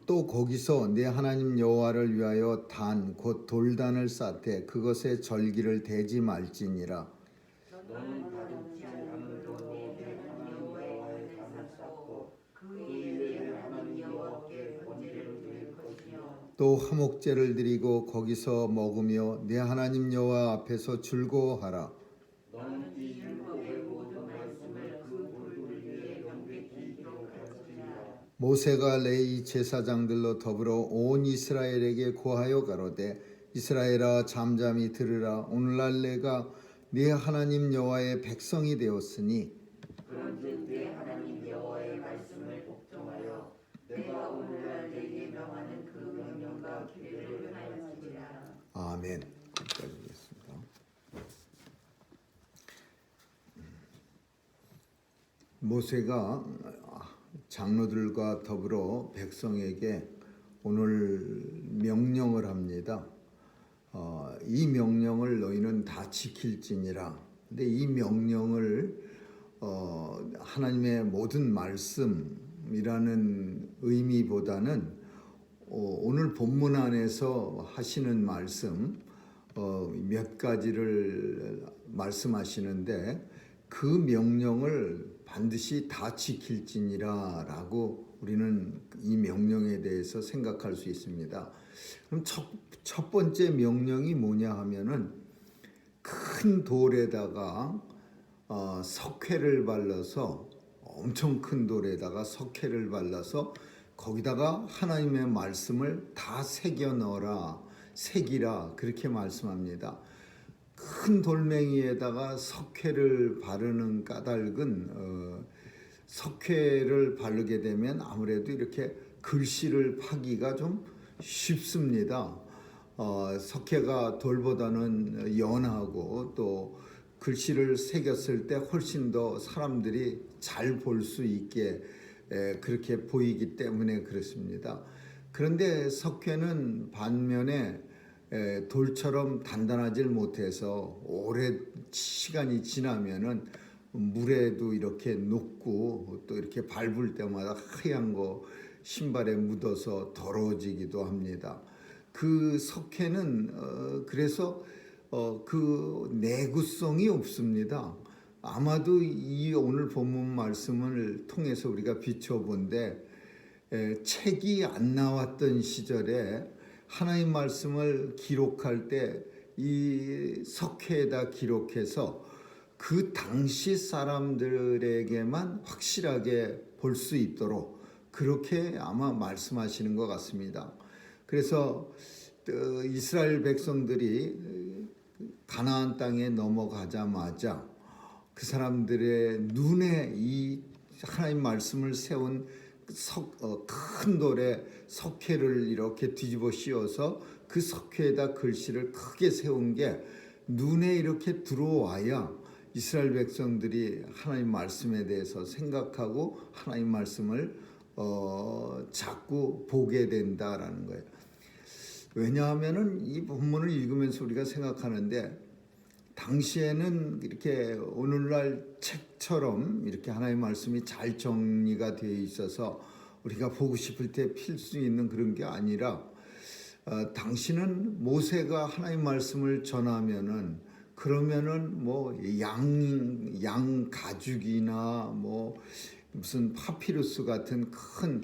또 거기서 내 하나님 여호와를 위하여 단 곧 돌단을 쌓되 그것의 절기를 대지 말지니라. 너는 다듬지 않음으로 내 하나님 여호와의 단을 쌓고 그 위에 내 하나님 여호와께 번제를 드릴 것이며 또 화목제를 드리고 거기서 먹으며 내 하나님 여호와 앞에서 즐거워하라. 너는 이 율법의 모든 말씀을 그 돌들 위에 명백히 기록할지니라. 모세가 레위 제사장들로 더불어 온 이스라엘에게 고하여 가로되 이스라엘아 잠잠히 들으라. 오늘날 내가 네 하나님 여호와의 백성이 되었으니 그런즉 내 하나님 여호와의 말씀을 복종하여 내가 오늘날 내게 명하는 그 명령과 규례를 행할지니라. 아멘. 여기까지 보겠습니다. 모세가 장로들과 더불어 백성에게 오늘 명령을 합니다. 이 명령을 너희는 다 지킬지니라. 근데 이 명령을 하나님의 모든 말씀이라는 의미보다는 오늘 본문 안에서 하시는 말씀 몇 가지를 말씀하시는데 그 명령을 반드시 다 지킬지니라 라고 우리는 이 명령에 대해서 생각할 수 있습니다. 그럼 첫 번째 명령이 뭐냐 하면은 큰 돌에다가 석회를 발라서 엄청 큰 돌에다가 석회를 발라서 거기다가 하나님의 말씀을 다 새겨 넣어라, 새기라 그렇게 말씀합니다. 큰 돌멩이에다가 석회를 바르는 까닭은 석회를 바르게 되면 아무래도 이렇게 글씨를 파기가 좀 쉽습니다. 석회가 돌보다는 연하고 또 글씨를 새겼을 때 훨씬 더 사람들이 잘 볼 수 있게 그렇게 보이기 때문에 그렇습니다. 그런데 석회는 반면에 돌처럼 단단하질 못해서 오래 시간이 지나면은 물에도 이렇게 녹고 또 이렇게 밟을 때마다 하얀 거 신발에 묻어서 더러워지기도 합니다. 그 석회는 그래서 그 내구성이 없습니다. 아마도 이 오늘 본문 말씀을 통해서 우리가 비춰본데 책이 안 나왔던 시절에 하나님 말씀을 기록할 때 이 석회에다 기록해서 그 당시 사람들에게만 확실하게 볼 수 있도록 그렇게 아마 말씀하시는 것 같습니다. 그래서 이스라엘 백성들이 가나안 땅에 넘어가자마자 그 사람들의 눈에 이 하나님 말씀을 세운 큰 돌에 석회를 이렇게 뒤집어 씌워서 그 석회에다 글씨를 크게 세운 게 눈에 이렇게 들어와야 이스라엘 백성들이 하나님 말씀에 대해서 생각하고 하나님 말씀을 자꾸 보게 된다라는 거예요. 왜냐하면은 이 본문을 읽으면서 우리가 생각하는데 당시에는 이렇게 오늘날 책처럼 이렇게 하나님의 말씀이 잘 정리가 되어 있어서 우리가 보고 싶을 때 필 수 있는 그런 게 아니라 당시는 모세가 하나님 말씀을 전하면은 그러면은 뭐 양 가죽이나 뭐 무슨 파피루스 같은 큰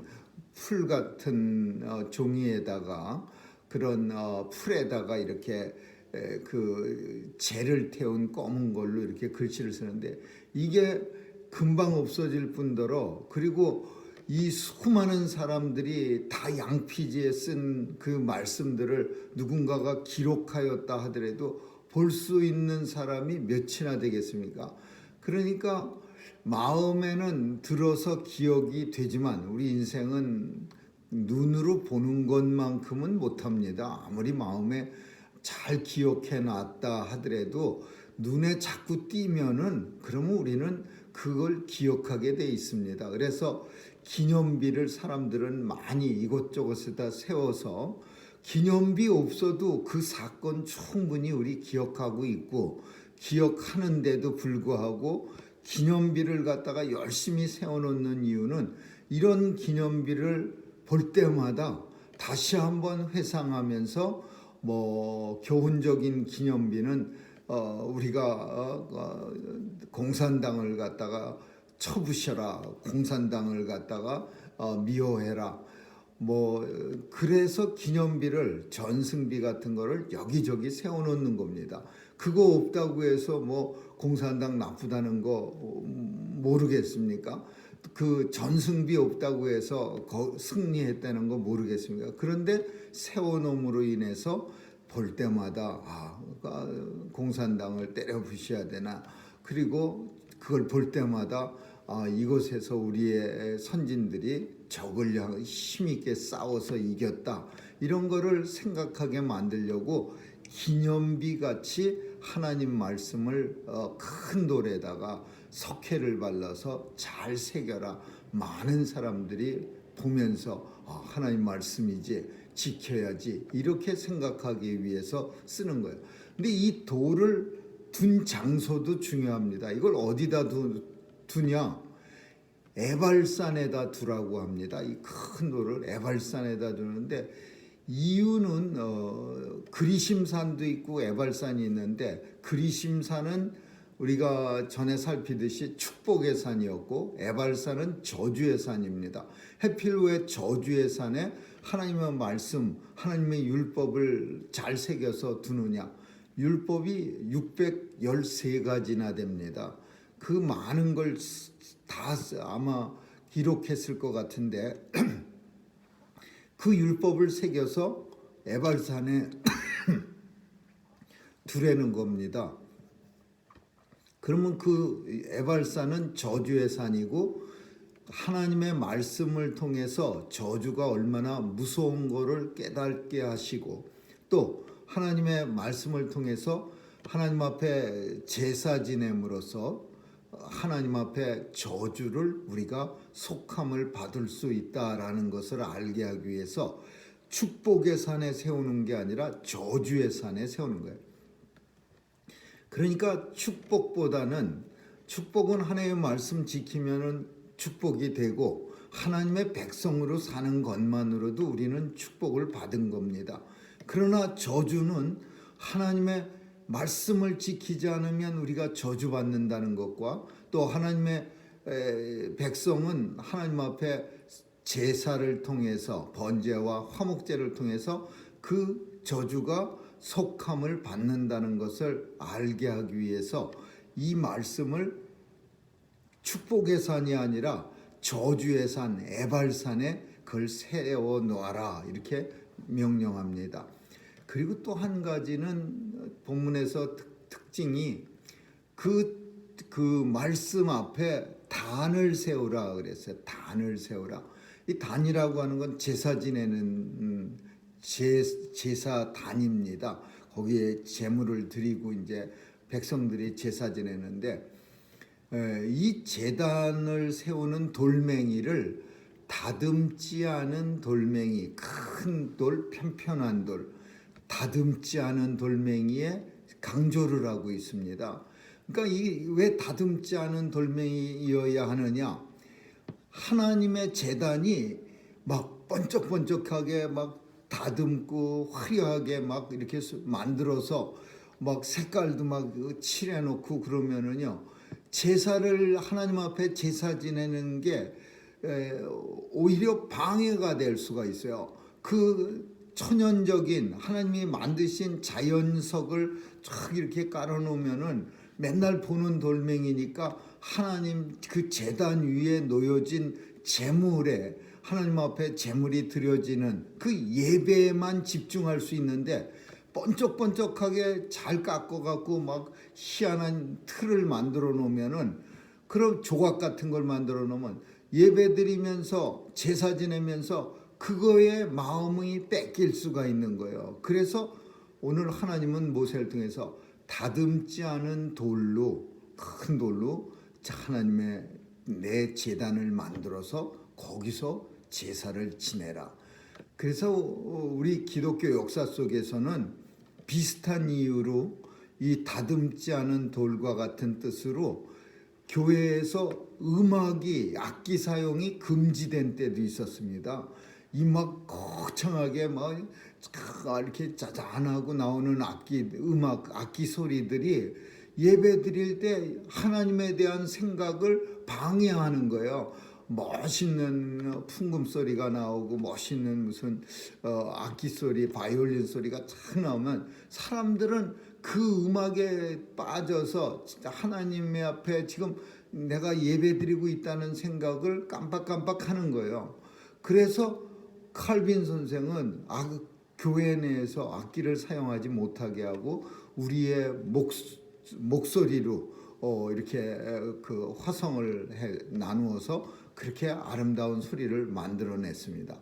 풀 같은 종이에다가 그런 풀에다가 이렇게 그 재를 태운 검은 걸로 이렇게 글씨를 쓰는데 이게 금방 없어질 뿐더러 그리고 이 수많은 사람들이 다 양피지에 쓴 그 말씀들을 누군가가 기록하였다 하더라도 볼 수 있는 사람이 몇이나 되겠습니까? 그러니까 마음에는 들어서 기억이 되지만 우리 인생은 눈으로 보는 것만큼은 못합니다. 아무리 마음에 잘 기억해 놨다 하더라도 눈에 자꾸 띄면은 그러면 우리는 그걸 기억하게 돼 있습니다. 그래서 기념비를 사람들은 많이 이곳저곳에다 세워서 기념비 없어도 그 사건 충분히 우리 기억하고 있고 기억하는데도 불구하고 기념비를 갖다가 열심히 세워놓는 이유는 이런 기념비를 볼 때마다 다시 한번 회상하면서 교훈적인 기념비는 우리가 공산당을 갖다가 쳐부셔라, 공산당을 갖다가 미워해라. 그래서 기념비를 전승비 같은 거를 여기저기 세워놓는 겁니다. 그거 없다고 해서 공산당 나쁘다는 거 모르겠습니까? 그 전승비 없다고 해서 승리했다는 거 모르겠습니까? 그런데 세워놓음으로 인해서 볼 때마다 공산당을 때려 부셔야 되나, 그리고 그걸 볼 때마다 이곳에서 우리의 선진들이 적을 향해 힘있게 싸워서 이겼다, 이런 거를 생각하게 만들려고 기념비 같이 하나님 말씀을 큰 돌에다가 석회를 발라서 잘 새겨라, 많은 사람들이 보면서 하나님 말씀이지, 지켜야지, 이렇게 생각하기 위해서 쓰는 거예요. 근데 이 돌을 둔 장소도 중요합니다. 이걸 어디다 두냐? 에발산에다 두라고 합니다. 이 큰 돌을 에발산에다 두는데, 이유는 그리심산도 있고 에발산이 있는데, 그리심산은 우리가 전에 살피듯이 축복의 산이었고, 에발산은 저주의 산입니다. 해필 왜 저주의 산에 하나님의 말씀, 하나님의 율법을 잘 새겨서 두느냐? 율법이 613가지나 됩니다. 그 많은 걸 다 아마 기록했을 것 같은데 그 율법을 새겨서 에발산에 두라는 겁니다. 그러면 그 에발산은 저주의 산이고, 하나님의 말씀을 통해서 저주가 얼마나 무서운 거를 깨닫게 하시고, 또 하나님의 말씀을 통해서 하나님 앞에 제사 지냄으로써 하나님 앞에 저주를 우리가 속함을 받을 수 있다라는 것을 알게 하기 위해서 축복의 산에 세우는 게 아니라 저주의 산에 세우는 거예요. 그러니까 축복은 하나님의 말씀 지키면은 축복이 되고, 하나님의 백성으로 사는 것만으로도 우리는 축복을 받은 겁니다. 그러나 저주는 하나님의 말씀을 지키지 않으면 우리가 저주받는다는 것과, 또 하나님의 백성은 하나님 앞에 제사를 통해서, 번제와 화목제를 통해서 그 저주가 속함을 받는다는 것을 알게 하기 위해서 이 말씀을 축복의 산이 아니라 저주의 산 에발산에 그걸 세워 놓아라, 이렇게 명령합니다. 그리고 또 한 가지는 본문에서 특징이 그 말씀 앞에 단을 세우라 그랬어요. 단을 세우라. 이 단이라고 하는 건 제사 지내는 제사단입니다. 거기에 제물을 드리고 이제 백성들이 제사 지내는데, 이 제단을 세우는 돌멩이를 다듬지 않은 돌멩이, 큰 돌, 편편한 돌, 다듬지 않은 돌멩이에 강조를 하고 있습니다. 그러니까 왜 다듬지 않은 돌멩이여야 하느냐? 하나님의 제단이 막 번쩍번쩍하게 막 다듬고 화려하게 막 이렇게 만들어서 막 색깔도 막 칠해놓고 그러면은요, 제사를 하나님 앞에 제사 지내는 게 오히려 방해가 될 수가 있어요. 그 천연적인 하나님이 만드신 자연석을 쫙 이렇게 깔아놓으면은 맨날 보는 돌멩이니까 하나님 그 제단 위에 놓여진 제물에, 하나님 앞에 제물이 드려지는 그 예배에만 집중할 수 있는데, 번쩍번쩍하게 잘 깎아갖고 막 희한한 틀을 만들어 놓으면은, 그런 조각 같은 걸 만들어 놓으면 예배 드리면서 제사 지내면서 그거에 마음이 뺏길 수가 있는 거예요. 그래서 오늘 하나님은 모세를 통해서 다듬지 않은 돌로, 큰 돌로 하나님의 내 제단을 만들어서 거기서 제사를 지내라. 그래서 우리 기독교 역사 속에서는 비슷한 이유로 이 다듬지 않은 돌과 같은 뜻으로 교회에서 악기 사용이 금지된 때도 있었습니다. 이 막 거창하게 막 이렇게 짜잔하고 나오는 악기 소리들이 예배 드릴 때 하나님에 대한 생각을 방해하는 거예요. 멋있는 풍금 소리가 나오고 멋있는 무슨 악기 소리, 바이올린 소리가 탁 나오면 사람들은 그 음악에 빠져서 진짜 하나님의 앞에 지금 내가 예배 드리고 있다는 생각을 깜빡깜빡 하는 거예요. 그래서 칼빈 선생은 교회 내에서 악기를 사용하지 못하게 하고 우리의 목소리로 이렇게 그 화성을 나누어서 그렇게 아름다운 소리를 만들어냈습니다.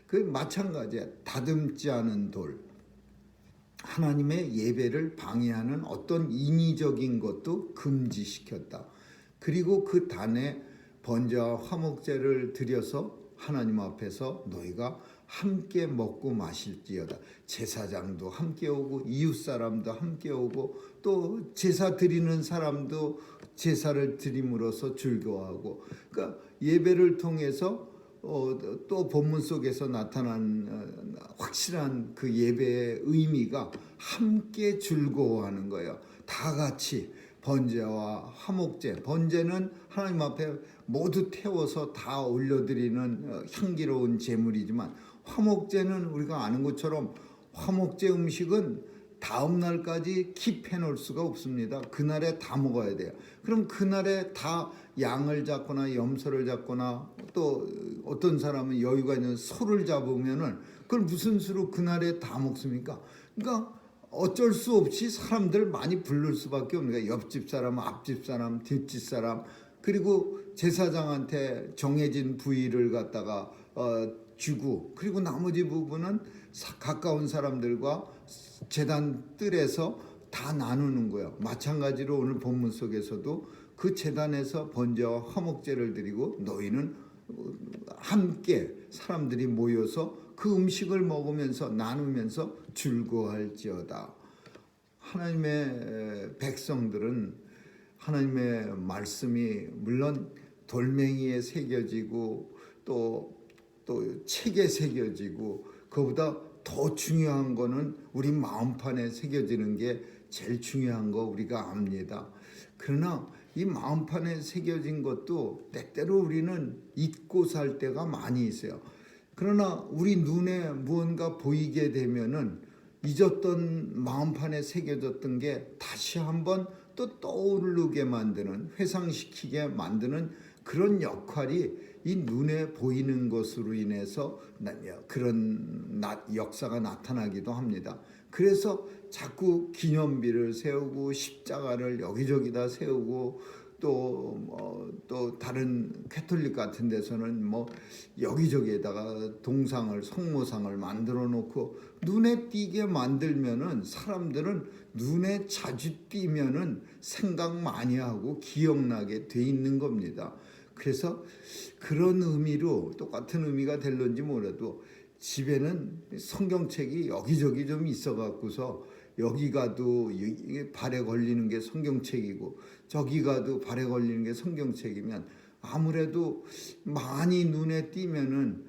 그 마찬가지야. 다듬지 않은 돌. 하나님의 예배를 방해하는 어떤 인위적인 것도 금지시켰다. 그리고 그 단에 번제와 화목제를 드려서 하나님 앞에서 너희가 함께 먹고 마실지어다. 제사장도 함께 오고 이웃 사람도 함께 오고 또 제사 드리는 사람도 제사를 드림으로써 즐거워하고, 그러니까 예배를 통해서 또 본문 속에서 나타난 확실한 그 예배의 의미가 함께 즐거워하는 거예요. 다 같이 번제와 화목제, 번제는 하나님 앞에 모두 태워서 다 올려드리는 향기로운 제물이지만 화목제는 우리가 아는 것처럼 화목제 음식은 다음 날까지 킵해 놓을 수가 없습니다. 그날에 다 먹어야 돼요. 그럼 그날에 다 양을 잡거나 염소를 잡거나 또 어떤 사람은 여유가 있는 소를 잡으면은 그걸 무슨 수로 그날에 다 먹습니까? 그러니까 어쩔 수 없이 사람들 많이 부를 수밖에 없는 거예요. 옆집 사람, 앞집 사람, 뒷집 사람, 그리고 제사장한테 정해진 부위를 갖다가 주고, 그리고 나머지 부분은 가까운 사람들과 제단 뜰에서 다 나누는 거예요. 마찬가지로 오늘 본문 속에서도 그 제단에서 번제와 화목제를 드리고 너희는 함께 사람들이 모여서 그 음식을 먹으면서 나누면서 즐거워할지어다. 하나님의 백성들은 하나님의 말씀이 물론 돌멩이에 새겨지고 또 책에 새겨지고 그보다 더 중요한 거는 우리 마음판에 새겨지는 게 제일 중요한 거 우리가 압니다. 그러나 이 마음판에 새겨진 것도 때때로 우리는 잊고 살 때가 많이 있어요. 그러나 우리 눈에 무언가 보이게 되면은 잊었던 마음판에 새겨졌던 게 다시 한번 또 떠오르게 만드는, 회상시키게 만드는 그런 역할이 이 눈에 보이는 것으로 인해서 그런 역사가 나타나기도 합니다. 그래서 자꾸 기념비를 세우고 십자가를 여기저기다 세우고 또 다른 캐톨릭 같은 데서는 뭐 여기저기에다가 동상을, 성모상을 만들어 놓고 눈에 띄게 만들면은 사람들은 눈에 자주 띄면은 생각 많이 하고 기억나게 돼 있는 겁니다. 그래서 그런 의미로 똑같은 의미가 될런지 몰라도 집에는 성경책이 여기저기 좀 있어 갖고서 여기 가도 발에 걸리는 게 성경책이고 저기 가도 발에 걸리는 게 성경책이면 아무래도 많이 눈에 띄면은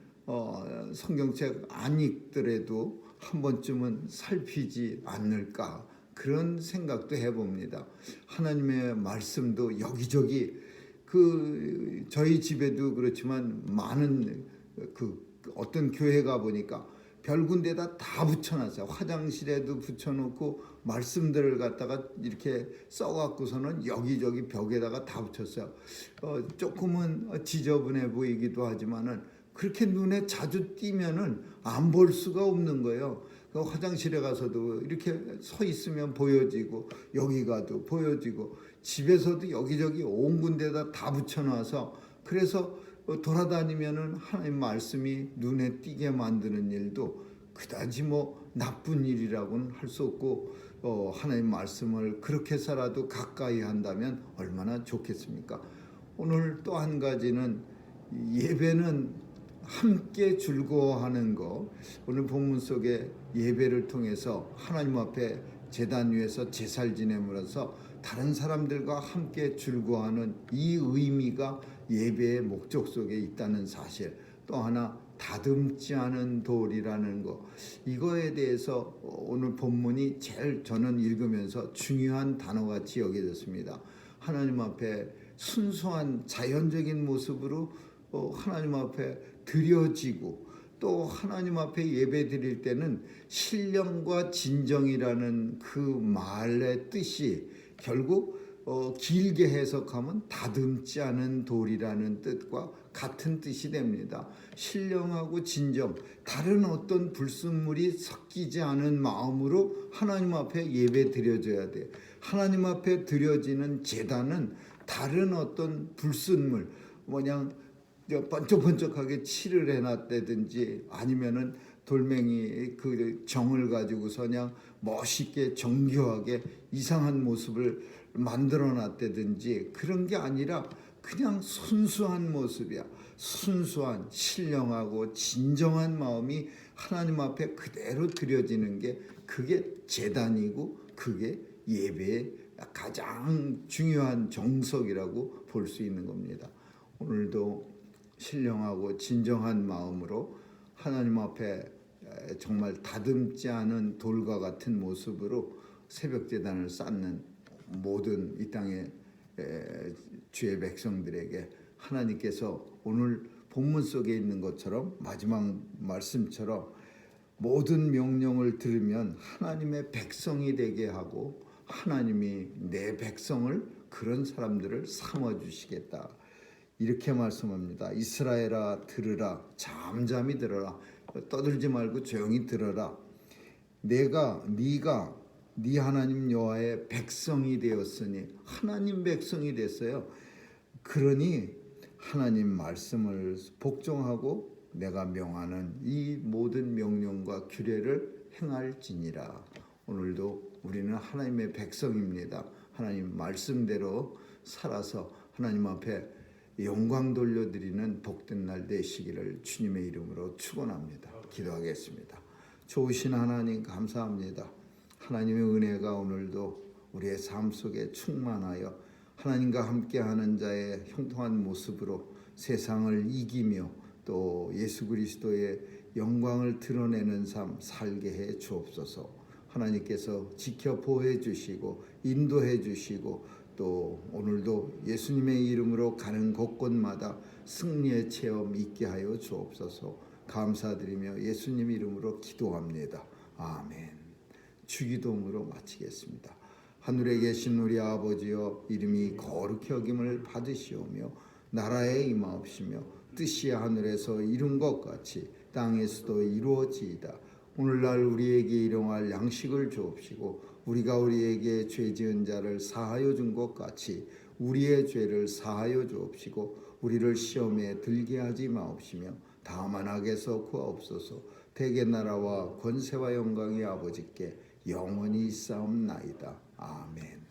성경책 안 읽더라도 한 번쯤은 살피지 않을까, 그런 생각도 해봅니다. 하나님의 말씀도 여기저기 저희 집에도 그렇지만 많은 어떤 교회 가 보니까 별 군데다 다 붙여놨어요. 화장실에도 붙여놓고 말씀들을 갖다가 이렇게 써갖고서는 여기저기 벽에다가 다 붙였어요. 조금은 지저분해 보이기도 하지만은 그렇게 눈에 자주 띄면은 안 볼 수가 없는 거예요. 화장실에 가서도 이렇게 서 있으면 보여지고 여기 가도 보여지고 집에서도 여기저기 온 군데다 다 붙여놔서 그래서 돌아다니면은 하나님 말씀이 눈에 띄게 만드는 일도 그다지 뭐 나쁜 일이라고는 할 수 없고 하나님 말씀을 그렇게 살아도 가까이 한다면 얼마나 좋겠습니까? 오늘 또 한 가지는 예배는 함께 즐거워하는 거. 오늘 본문 속에 예배를 통해서 하나님 앞에 제단 위에서 제사를 지내면서 다른 사람들과 함께 즐거워하는 이 의미가 예배의 목적 속에 있다는 사실, 또 하나 다듬지 않은 돌이라는 거, 이거에 대해서 오늘 본문이 제일 저는 읽으면서 중요한 단어같이 여겨졌습니다. 하나님 앞에 순수한 자연적인 모습으로 하나님 앞에 드려지고, 또 하나님 앞에 예배 드릴 때는 신령과 진정이라는 그 말의 뜻이 결국 길게 해석하면 다듬지 않은 돌이라는 뜻과 같은 뜻이 됩니다. 신령하고 진정, 다른 어떤 불순물이 섞이지 않은 마음으로 하나님 앞에 예배 드려져야 돼. 하나님 앞에 드려지는 제단은 다른 어떤 불순물, 뭐냐 번쩍번쩍하게 칠을 해놨다든지, 아니면은 돌멩이 그 정을 가지고서 그냥 멋있게 정교하게 이상한 모습을 만들어놨다든지, 그런 게 아니라 그냥 순수한 모습이야. 순수한 신령하고 진정한 마음이 하나님 앞에 그대로 드려지는 게, 그게 제단이고 그게 예배의 가장 중요한 정석이라고 볼 수 있는 겁니다. 오늘도 신령하고 진정한 마음으로 하나님 앞에 정말 다듬지 않은 돌과 같은 모습으로 새벽 제단을 쌓는 모든 이 땅의 주의 백성들에게 하나님께서 오늘 본문 속에 있는 것처럼, 마지막 말씀처럼 모든 명령을 들으면 하나님의 백성이 되게 하고, 하나님이 내 백성을, 그런 사람들을 삼아 주시겠다, 이렇게 말씀합니다. 이스라엘아 들으라, 잠잠히 들어라, 떠들지 말고 조용히 들어라. 네가 네 하나님 여호와의 백성이 되었으니, 하나님 백성이 됐어요. 그러니 하나님 말씀을 복종하고 내가 명하는 이 모든 명령과 규례를 행할지니라. 오늘도 우리는 하나님의 백성입니다. 하나님 말씀대로 살아서 하나님 앞에 영광 돌려드리는 복된 날 되시기를 주님의 이름으로 축원합니다. 기도하겠습니다. 좋으신 하나님 감사합니다. 하나님의 은혜가 오늘도 우리의 삶 속에 충만하여 하나님과 함께하는 자의 형통한 모습으로 세상을 이기며 또 예수 그리스도의 영광을 드러내는 삶 살게 해 주옵소서. 하나님께서 지켜 보호해 주시고 인도해 주시고, 또 오늘도 예수님의 이름으로 가는 곳곳마다 승리의 체험 있게 하여 주옵소서. 감사드리며 예수님 이름으로 기도합니다. 아멘. 주기도문으로 마치겠습니다. 하늘에 계신 우리 아버지여, 이름이 거룩히 여김을 받으시오며 나라에 임하옵시며 뜻이 하늘에서 이룬 것 같이 땅에서도 이루어지이다. 오늘날 우리에게 일용할 양식을 주옵시고, 우리가 우리에게 죄 지은 자를 사하여 준 것 같이 우리의 죄를 사하여 주옵시고, 우리를 시험에 들게 하지 마옵시며 다만 악에서 구하옵소서. 대개 나라와 권세와 영광이 아버지께 영원히 있사옵나이다. 아멘.